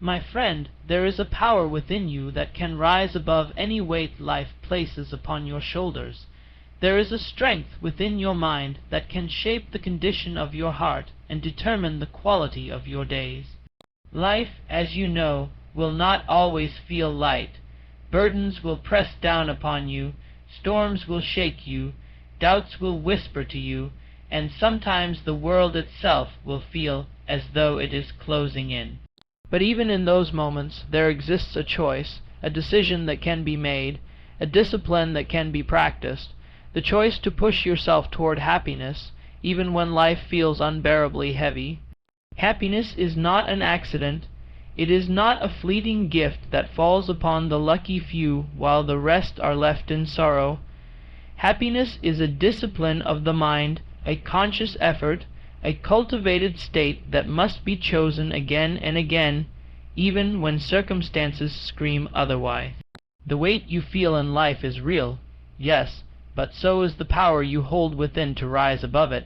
My friend, there is a power within you that can rise above any weight life places upon your shoulders. There is a strength within your mind that can shape the condition of your heart and determine the quality of your days. Life, as you know, will not always feel light. Burdens will press down upon you, storms will shake you, doubts will whisper to you, and sometimes the world itself will feel as though it is closing in. But even in those moments there exists a choice, a decision that can be made, a discipline that can be practiced, the choice to push yourself toward happiness, even when life feels unbearably heavy. Happiness is not an accident. It is not a fleeting gift that falls upon the lucky few while the rest are left in sorrow. Happiness is a discipline of the mind, a conscious effort, a cultivated state that must be chosen again and again, even when circumstances scream otherwise. The weight you feel in life is real, yes, but so is the power you hold within to rise above it.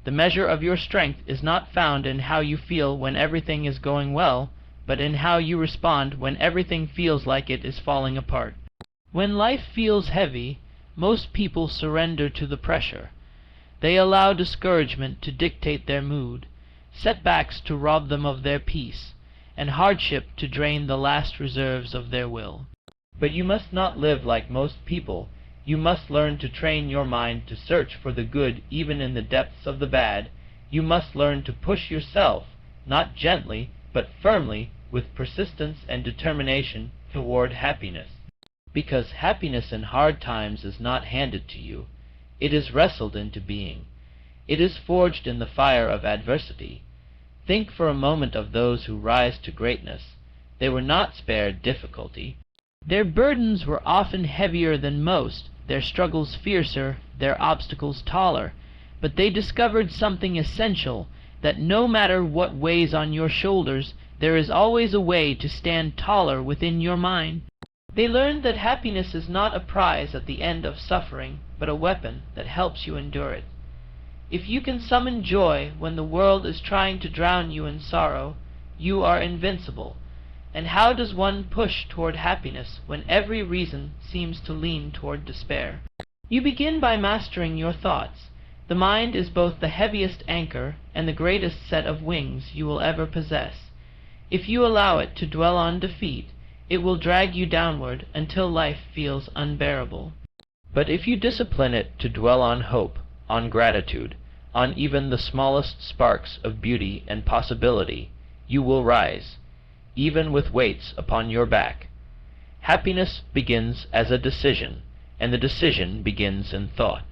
The measure of your strength is not found in how you feel when everything is going well, but in how you respond when everything feels like it is falling apart. When life feels heavy, most people surrender to the pressure. They allow discouragement to dictate their mood, setbacks to rob them of their peace, and hardship to drain the last reserves of their will. But you must not live like most people. You must learn to train your mind to search for the good even in the depths of the bad. You must learn to push yourself, not gently, but firmly, with persistence and determination, toward happiness. Because happiness in hard times is not handed to you. It is wrestled into being. It is forged in the fire of adversity. Think for a moment of those who rise to greatness. They were not spared difficulty. Their burdens were often heavier than most, their struggles fiercer, their obstacles taller, but they discovered something essential, that no matter what weighs on your shoulders, there is always a way to stand taller within your mind. They learned that happiness is not a prize at the end of suffering, but a weapon that helps you endure it. If you can summon joy when the world is trying to drown you in sorrow, you are invincible. And how does one push toward happiness when every reason seems to lean toward despair? You begin by mastering your thoughts. The mind is both the heaviest anchor and the greatest set of wings you will ever possess. If you allow it to dwell on defeat, it will drag you downward until life feels unbearable. But if you discipline it to dwell on hope, on gratitude, on even the smallest sparks of beauty and possibility, you will rise, even with weights upon your back. Happiness begins as a decision, and the decision begins in thought.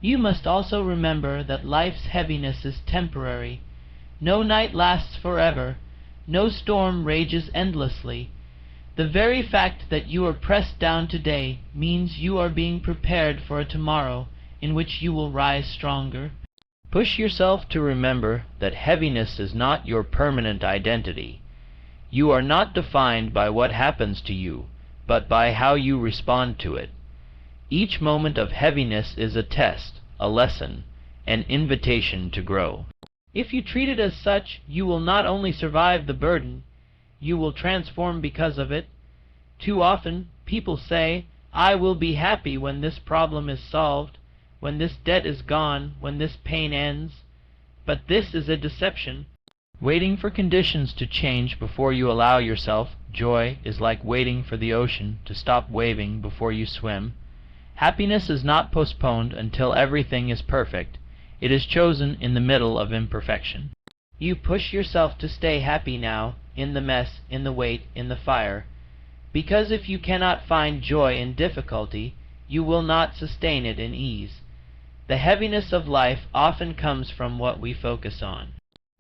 You must also remember that life's heaviness is temporary. No night lasts forever. No storm rages endlessly. The very fact that you are pressed down today means you are being prepared for a tomorrow in which you will rise stronger. Push yourself to remember that heaviness is not your permanent identity. You are not defined by what happens to you, but by how you respond to it. Each moment of heaviness is a test, a lesson, an invitation to grow. If you treat it as such, you will not only survive the burden, you will transform because of it. Too often, people say, "I will be happy when this problem is solved, when this debt is gone, when this pain ends." But this is a deception. Waiting for conditions to change before you allow yourself joy is like waiting for the ocean to stop waving before you swim. Happiness is not postponed until everything is perfect. It is chosen in the middle of imperfection. You push yourself to stay happy now, in the mess, in the weight, in the fire. Because if you cannot find joy in difficulty, you will not sustain it in ease. The heaviness of life often comes from what we focus on.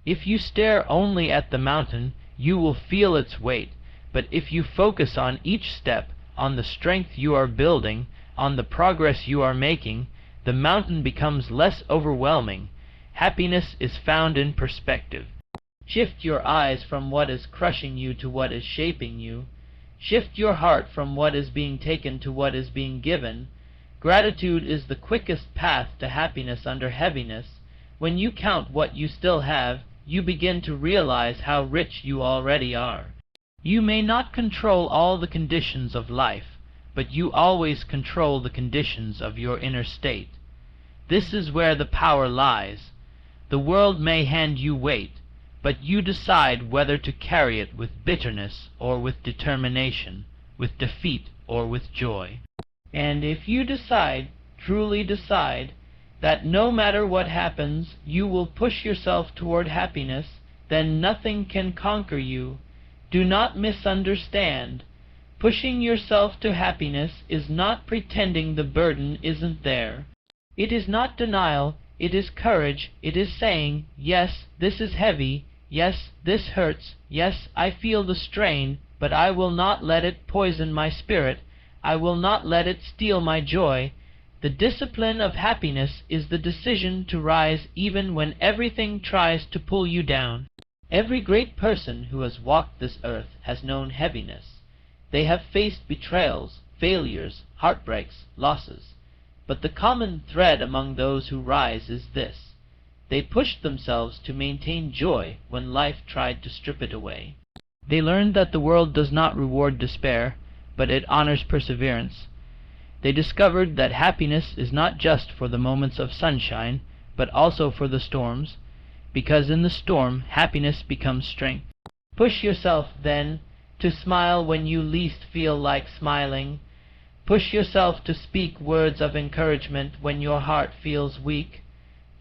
If you stare only at the mountain, you will feel its weight, but if you focus on each step, on the strength you are building, on the progress you are making, the mountain becomes less overwhelming. Happiness is found in perspective. Shift your eyes from what is crushing you to what is shaping you. Shift your heart from what is being taken to what is being given. Gratitude is the quickest path to happiness under heaviness. When you count what you still have, you begin to realize how rich you already are. You may not control all the conditions of life, but you always control the conditions of your inner state. This is where the power lies. The world may hand you weight, but you decide whether to carry it with bitterness or with determination, with defeat or with joy. And if you decide, truly decide, that no matter what happens you will push yourself toward happiness, then nothing can conquer you. Do not misunderstand. Pushing yourself to happiness is not pretending the burden isn't there. It is not denial, it is courage. It is saying, yes, this is heavy, yes, this hurts, yes, I feel the strain, but I will not let it poison my spirit. I will not let it steal my joy. The discipline of happiness is the decision to rise even when everything tries to pull you down. Every great person who has walked this earth has known heaviness. They have faced betrayals, failures, heartbreaks, losses. But the common thread among those who rise is this: they pushed themselves to maintain joy when life tried to strip it away. They learned that the world does not reward despair, but it honors perseverance. They discovered that happiness is not just for the moments of sunshine, but also for the storms, because in the storm happiness becomes strength. Push yourself, then, to smile when you least feel like smiling. Push yourself to speak words of encouragement when your heart feels weak.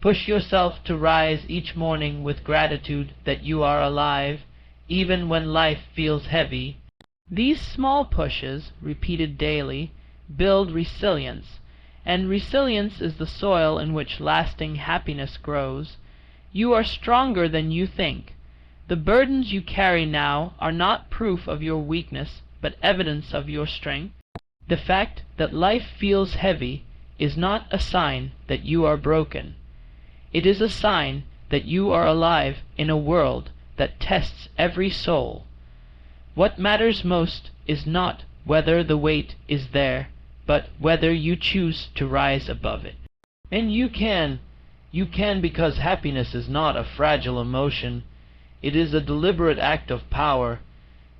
Push yourself to rise each morning with gratitude that you are alive, even when life feels heavy. These small pushes, repeated daily, build resilience, and resilience is the soil in which lasting happiness grows. You are stronger than you think. The burdens you carry now are not proof of your weakness, but evidence of your strength. The fact that life feels heavy is not a sign that you are broken. It is a sign that you are alive in a world that tests every soul. What matters most is not whether the weight is there, but whether you choose to rise above it. And you can because happiness is not a fragile emotion. It is a deliberate act of power.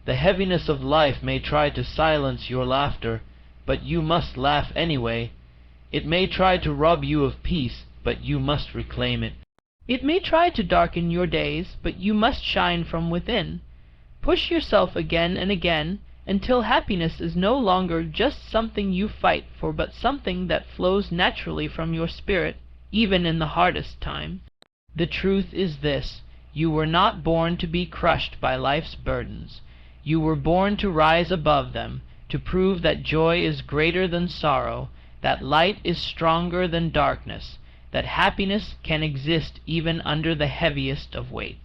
The heaviness of life may try to silence your laughter, but you must laugh anyway. It may try to rob you of peace, but you must reclaim it. It may try to darken your days, but you must shine from within. Push yourself again and again, until happiness is no longer just something you fight for, but something that flows naturally from your spirit, even in the hardest time. The truth is this: you were not born to be crushed by life's burdens. You were born to rise above them, to prove that joy is greater than sorrow, that light is stronger than darkness, that happiness can exist even under the heaviest of weights.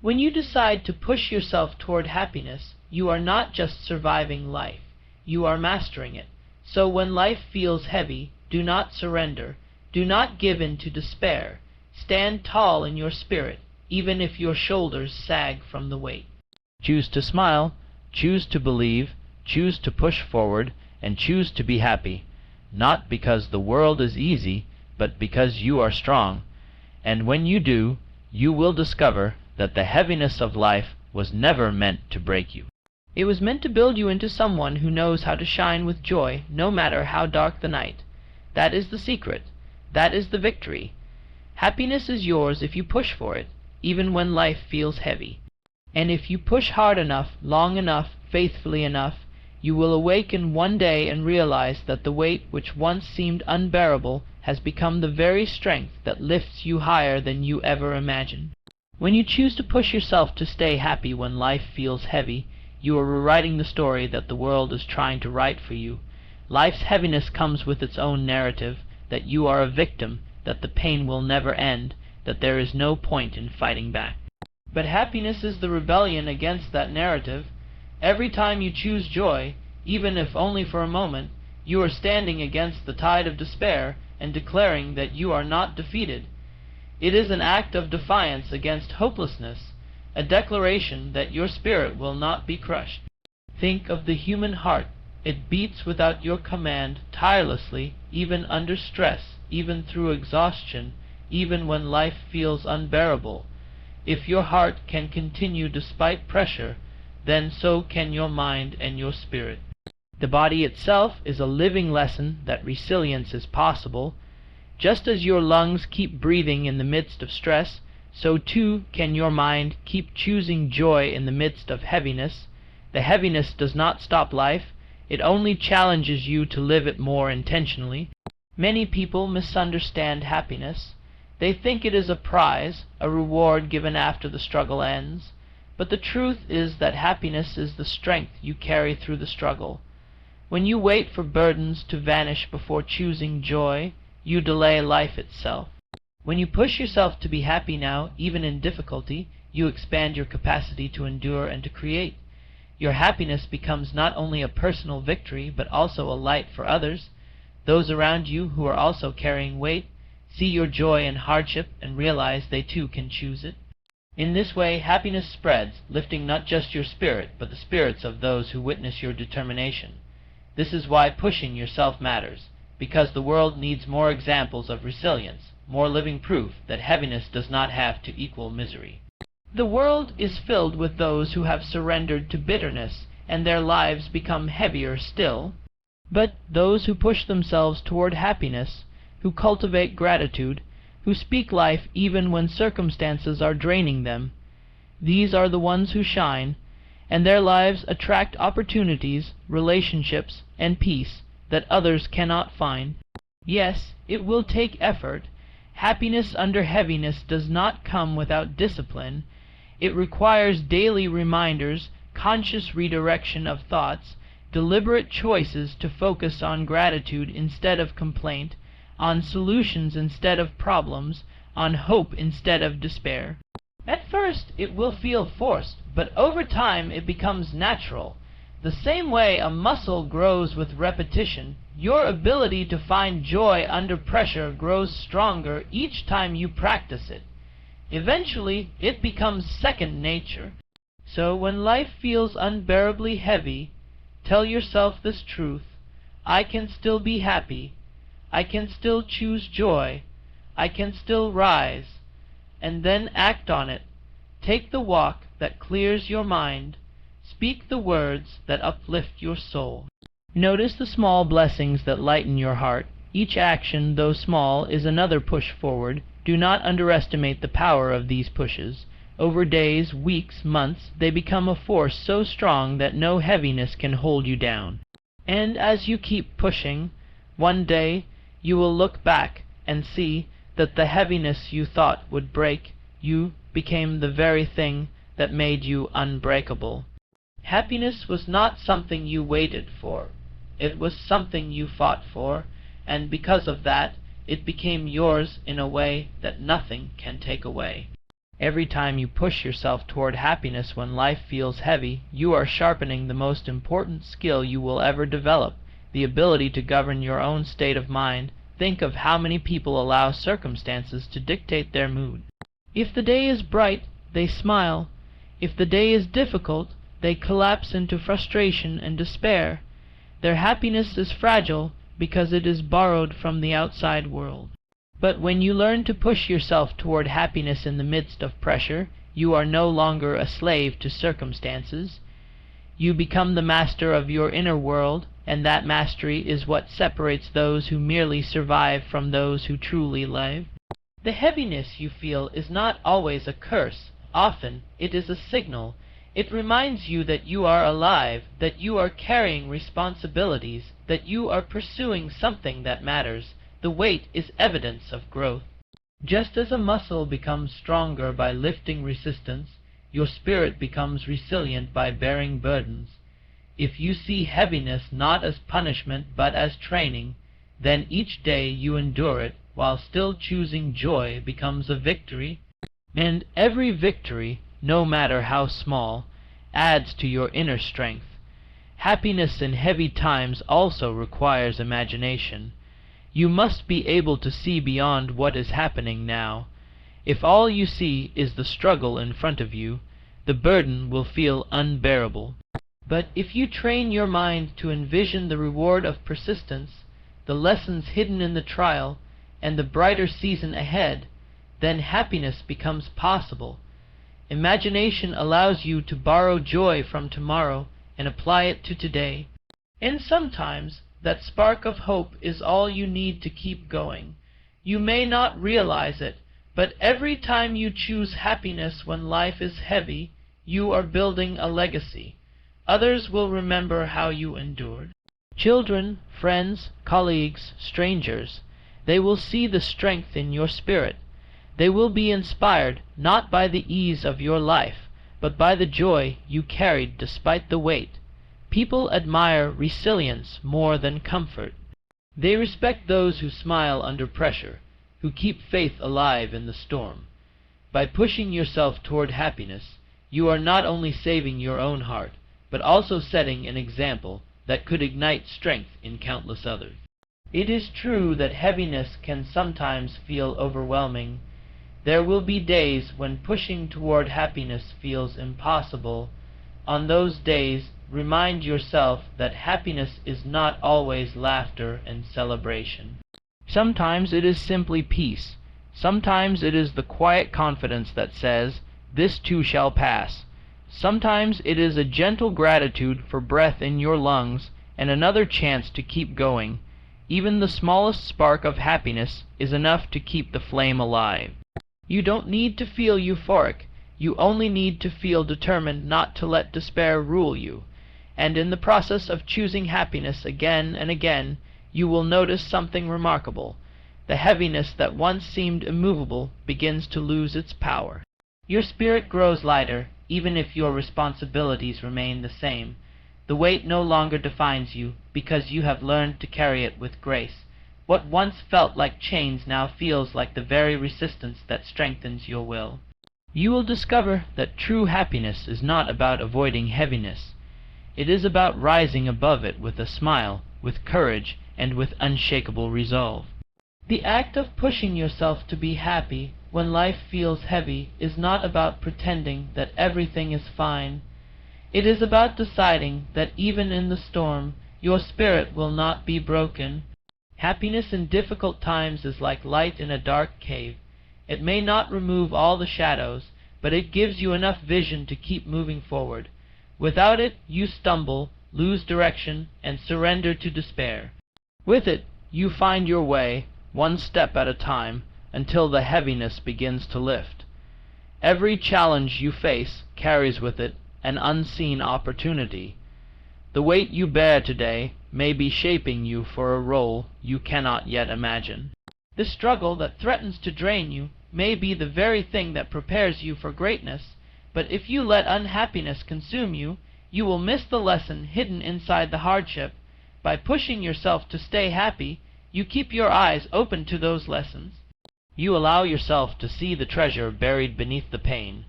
When you decide to push yourself toward happiness, you are not just surviving life, you are mastering it. So when life feels heavy, do not surrender, do not give in to despair. Stand tall in your spirit, even if your shoulders sag from the weight. Choose to smile, choose to believe, choose to push forward, and choose to be happy, not because the world is easy, but because you are strong. And when you do, you will discover that the heaviness of life was never meant to break you. It was meant to build you into someone who knows how to shine with joy, no matter how dark the night. That is the secret. That is the victory. Happiness is yours if you push for it, even when life feels heavy. And if you push hard enough, long enough, faithfully enough, you will awaken one day and realize that the weight which once seemed unbearable has become the very strength that lifts you higher than you ever imagined. When you choose to push yourself to stay happy when life feels heavy, you are rewriting the story that the world is trying to write for you. Life's heaviness comes with its own narrative, that you are a victim, that the pain will never end, that there is no point in fighting back. But happiness is the rebellion against that narrative. Every time you choose joy, even if only for a moment, you are standing against the tide of despair and declaring that you are not defeated. It is an act of defiance against hopelessness, a declaration that your spirit will not be crushed. Think of the human heart. It beats without your command, tirelessly, even under stress, even through exhaustion, even when life feels unbearable. If your heart can continue despite pressure, then so can your mind and your spirit. The body itself is a living lesson that resilience is possible. Just as your lungs keep breathing in the midst of stress, so too can your mind keep choosing joy in the midst of heaviness. The heaviness does not stop life, it only challenges you to live it more intentionally. Many people misunderstand happiness. They think it is a prize, a reward given after the struggle ends. But the truth is that happiness is the strength you carry through the struggle. When you wait for burdens to vanish before choosing joy, you delay life itself. When you push yourself to be happy now, even in difficulty, you expand your capacity to endure and to create. Your happiness becomes not only a personal victory, but also a light for others. Those around you who are also carrying weight see your joy in hardship and realize they too can choose it. In this way, happiness spreads, lifting not just your spirit, but the spirits of those who witness your determination. This is why pushing yourself matters, because the world needs more examples of resilience, more living proof that heaviness does not have to equal misery. The world is filled with those who have surrendered to bitterness, and their lives become heavier still. But those who push themselves toward happiness, who cultivate gratitude, who speak life even when circumstances are draining them, these are the ones who shine, and their lives attract opportunities, relationships, and peace that others cannot find. Yes, it will take effort. Happiness under heaviness does not come without discipline. It requires daily reminders, conscious redirection of thoughts, deliberate choices to focus on gratitude instead of complaint, on solutions instead of problems, on hope instead of despair. At first it will feel forced, but over time it becomes natural. The same way a muscle grows with repetition, your ability to find joy under pressure grows stronger each time you practice it. Eventually, it becomes second nature. So when life feels unbearably heavy, tell yourself this truth: I can still be happy. I can still choose joy. I can still rise. And then act on it. Take the walk that clears your mind. Speak the words that uplift your soul. Notice the small blessings that lighten your heart. Each action, though small, is another push forward. Do not underestimate the power of these pushes. Over days, weeks, months, they become a force so strong that no heaviness can hold you down. And as you keep pushing, one day you will look back and see that the heaviness you thought would break you became the very thing that made you unbreakable. Happiness was not something you waited for. It was something you fought for, and because of that, it became yours in a way that nothing can take away. Every time you push yourself toward happiness when life feels heavy, you are sharpening the most important skill you will ever develop, the ability to govern your own state of mind. Think of how many people allow circumstances to dictate their mood. If the day is bright, they smile. If the day is difficult, they collapse into frustration and despair. Their happiness is fragile because it is borrowed from the outside world. But when you learn to push yourself toward happiness in the midst of pressure, you are no longer a slave to circumstances. You become the master of your inner world, and that mastery is what separates those who merely survive from those who truly live. The heaviness you feel is not always a curse. Often it is a signal. It reminds you that you are alive, that you are carrying responsibilities, that you are pursuing something that matters. The weight is evidence of growth. Just as a muscle becomes stronger by lifting resistance, your spirit becomes resilient by bearing burdens. If you see heaviness not as punishment but as training, then each day you endure it while still choosing joy becomes a victory. And every victory, no matter how small, adds to your inner strength. Happiness in heavy times also requires imagination. You must be able to see beyond what is happening now. If all you see is the struggle in front of you, the burden will feel unbearable. But if you train your mind to envision the reward of persistence, the lessons hidden in the trial, and the brighter season ahead, then happiness becomes possible. Imagination allows you to borrow joy from tomorrow and apply it to today. And sometimes that spark of hope is all you need to keep going. You may not realize it, but every time you choose happiness when life is heavy, you are building a legacy. Others will remember how you endured. Children, friends, colleagues, strangers, they will see the strength in your spirit. They will be inspired not by the ease of your life, but by the joy you carried despite the weight. People admire resilience more than comfort. They respect those who smile under pressure, who keep faith alive in the storm. By pushing yourself toward happiness, you are not only saving your own heart, but also setting an example that could ignite strength in countless others. It is true that heaviness can sometimes feel overwhelming. There will be days when pushing toward happiness feels impossible. On those days, remind yourself that happiness is not always laughter and celebration. Sometimes it is simply peace. Sometimes it is the quiet confidence that says, "This too shall pass." Sometimes it is a gentle gratitude for breath in your lungs and another chance to keep going. Even the smallest spark of happiness is enough to keep the flame alive. You don't need to feel euphoric. You only need to feel determined not to let despair rule you. And in the process of choosing happiness again and again, you will notice something remarkable. The heaviness that once seemed immovable begins to lose its power. Your spirit grows lighter, even if your responsibilities remain the same. The weight no longer defines you, because you have learned to carry it with grace. What once felt like chains now feels like the very resistance that strengthens your will. You will discover that true happiness is not about avoiding heaviness. It is about rising above it with a smile, with courage, and with unshakable resolve. The act of pushing yourself to be happy when life feels heavy is not about pretending that everything is fine. It is about deciding that even in the storm, your spirit will not be broken. Happiness in difficult times is like light in a dark cave. It may not remove all the shadows, but it gives you enough vision to keep moving forward. Without it, you stumble, lose direction, and surrender to despair. With it, you find your way, one step at a time, until the heaviness begins to lift. Every challenge you face carries with it an unseen opportunity. The weight you bear today may be shaping you for a role you cannot yet imagine. The struggle that threatens to drain you may be the very thing that prepares you for greatness, but if you let unhappiness consume you, you will miss the lesson hidden inside the hardship. By pushing yourself to stay happy, you keep your eyes open to those lessons. You allow yourself to see the treasure buried beneath the pain.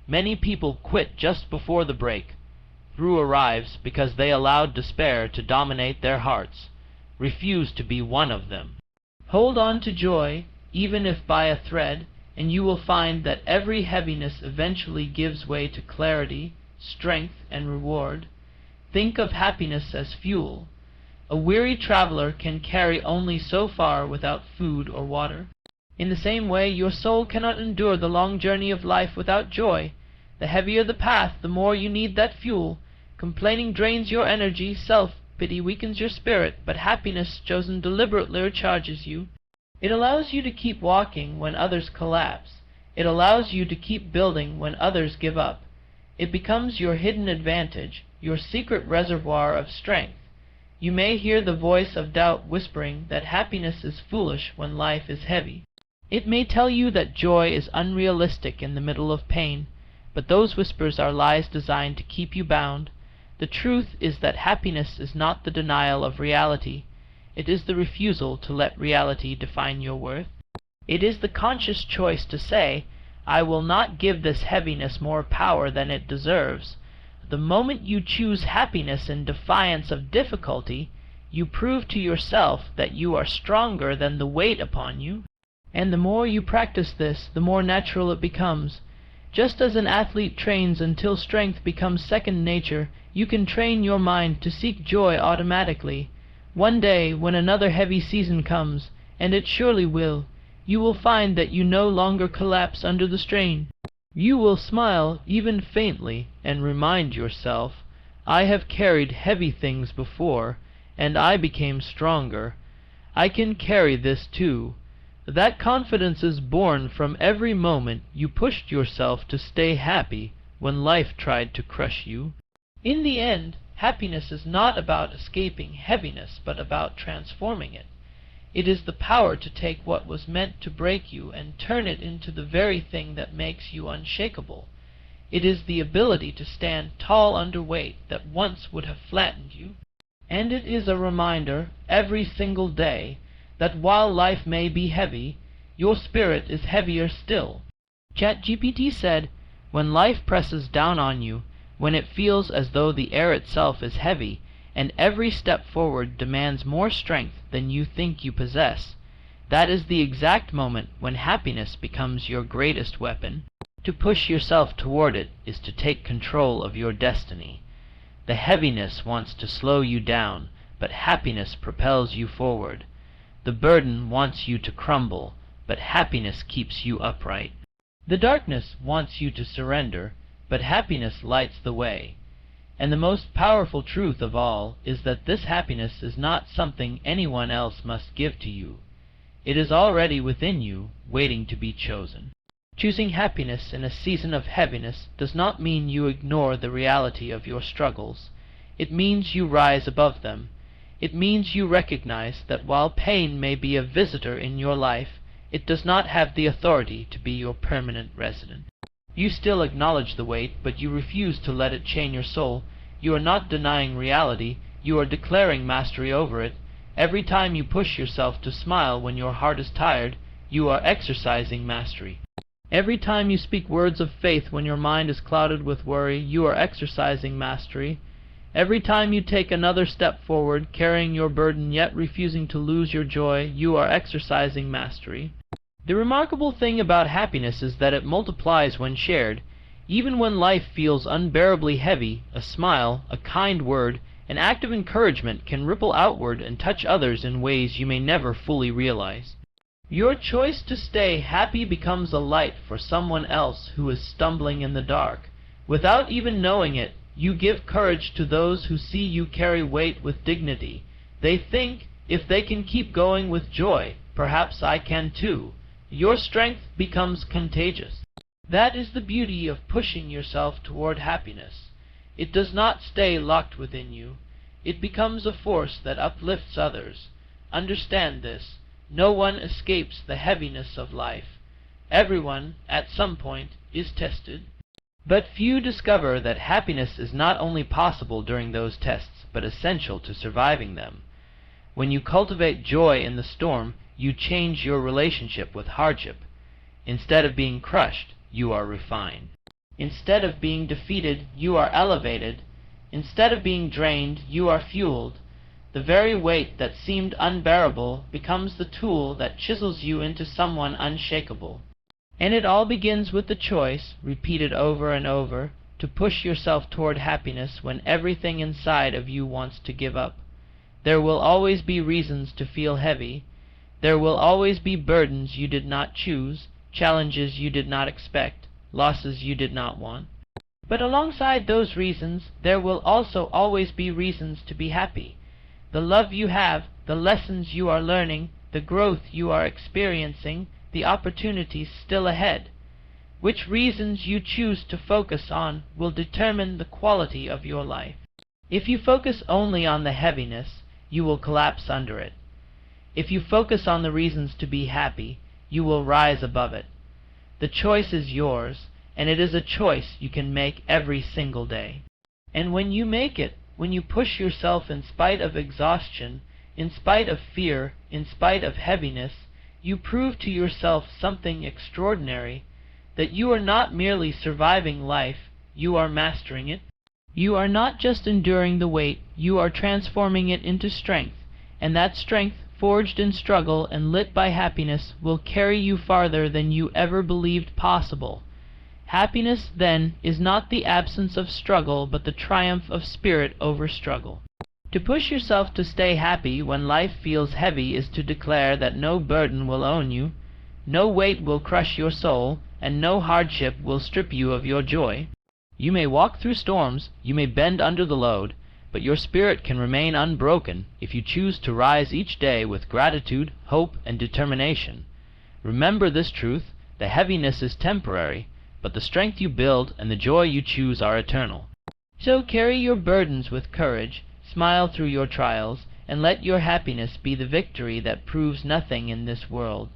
Many people quit just before the break through arrives because they allowed despair to dominate their hearts. Refuse to be one of them. Hold on to joy, even if by a thread, and you will find that every heaviness eventually gives way to clarity, strength, and reward. Think of happiness as fuel. A weary traveler can carry only so far without food or water. In the same way, your soul cannot endure the long journey of life without joy. The heavier the path, the more you need that fuel. Complaining drains your energy, self-pity weakens your spirit, but happiness chosen deliberately recharges you. It allows you to keep walking when others collapse. It allows you to keep building when others give up. It becomes your hidden advantage, your secret reservoir of strength. You may hear the voice of doubt whispering that happiness is foolish when life is heavy. It may tell you that joy is unrealistic in the middle of pain, but those whispers are lies designed to keep you bound. The truth is that happiness is not the denial of reality. It is the refusal to let reality define your worth. It is the conscious choice to say, "I will not give this heaviness more power than it deserves." The moment you choose happiness in defiance of difficulty, you prove to yourself that you are stronger than the weight upon you. And the more you practice this, the more natural it becomes. Just as an athlete trains until strength becomes second nature, you can train your mind to seek joy automatically. One day, when another heavy season comes, and it surely will, you will find that you no longer collapse under the strain. You will smile even faintly and remind yourself, "I have carried heavy things before, and I became stronger. I can carry this too." That confidence is born from every moment you pushed yourself to stay happy when life tried to crush you. In the end, happiness is not about escaping heaviness, but about transforming it. It is the power to take what was meant to break you and turn it into the very thing that makes you unshakable. It is the ability to stand tall under weight that once would have flattened you. And it is a reminder, every single day, that while life may be heavy, your spirit is heavier still. ChatGPT said, "When life presses down on you, when it feels as though the air itself is heavy, and every step forward demands more strength than you think you possess, that is the exact moment when happiness becomes your greatest weapon. To push yourself toward it is to take control of your destiny. The heaviness wants to slow you down, but happiness propels you forward. The burden wants you to crumble, but happiness keeps you upright. The darkness wants you to surrender, but happiness lights the way." And the most powerful truth of all is that this happiness is not something anyone else must give to you. It is already within you, waiting to be chosen. Choosing happiness in a season of heaviness does not mean you ignore the reality of your struggles. It means you rise above them. It means you recognize that while pain may be a visitor in your life, it does not have the authority to be your permanent resident. You still acknowledge the weight, but you refuse to let it chain your soul. You are not denying reality, you are declaring mastery over it. Every time you push yourself to smile when your heart is tired, you are exercising mastery. Every time you speak words of faith when your mind is clouded with worry, you are exercising mastery. Every time you take another step forward, carrying your burden yet refusing to lose your joy, you are exercising mastery. The remarkable thing about happiness is that it multiplies when shared. Even when life feels unbearably heavy, a smile, a kind word, an act of encouragement can ripple outward and touch others in ways you may never fully realize. Your choice to stay happy becomes a light for someone else who is stumbling in the dark. Without even knowing it, you give courage to those who see you carry weight with dignity. They think, if they can keep going with joy, perhaps I can too. Your strength becomes contagious. That is the beauty of pushing yourself toward happiness. It does not stay locked within you. It becomes a force that uplifts others. Understand this. No one escapes the heaviness of life. Everyone, at some point, is tested. But few discover that happiness is not only possible during those tests, but essential to surviving them. When you cultivate joy in the storm, you change your relationship with hardship. Instead of being crushed, you are refined. Instead of being defeated, you are elevated. Instead of being drained, you are fueled. The very weight that seemed unbearable becomes the tool that chisels you into someone unshakable. And it all begins with the choice, repeated over and over, to push yourself toward happiness when everything inside of you wants to give up. There will always be reasons to feel heavy. There will always be burdens you did not choose, challenges you did not expect, losses you did not want. But alongside those reasons, there will also always be reasons to be happy. The love you have, the lessons you are learning, the growth you are experiencing, the opportunities still ahead. Which reasons you choose to focus on will determine the quality of your life. If you focus only on the heaviness, you will collapse under it. If you focus on the reasons to be happy, you will rise above it. The choice is yours, and it is a choice you can make every single day. And when you make it, when you push yourself in spite of exhaustion, in spite of fear, in spite of heaviness, you prove to yourself something extraordinary, that you are not merely surviving life, you are mastering it. You are not just enduring the weight, you are transforming it into strength, and that strength, forged in struggle and lit by happiness, will carry you farther than you ever believed possible. Happiness, then, is not the absence of struggle, but the triumph of spirit over struggle. To push yourself to stay happy when life feels heavy is to declare that no burden will own you, no weight will crush your soul, and no hardship will strip you of your joy. You may walk through storms, you may bend under the load, but your spirit can remain unbroken if you choose to rise each day with gratitude, hope, and determination. Remember this truth: the heaviness is temporary, but the strength you build and the joy you choose are eternal. So carry your burdens with courage, smile through your trials, and let your happiness be the victory that proves nothing in this world,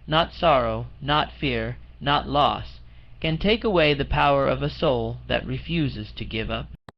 not sorrow, not fear, not loss, can take away the power of a soul that refuses to give up.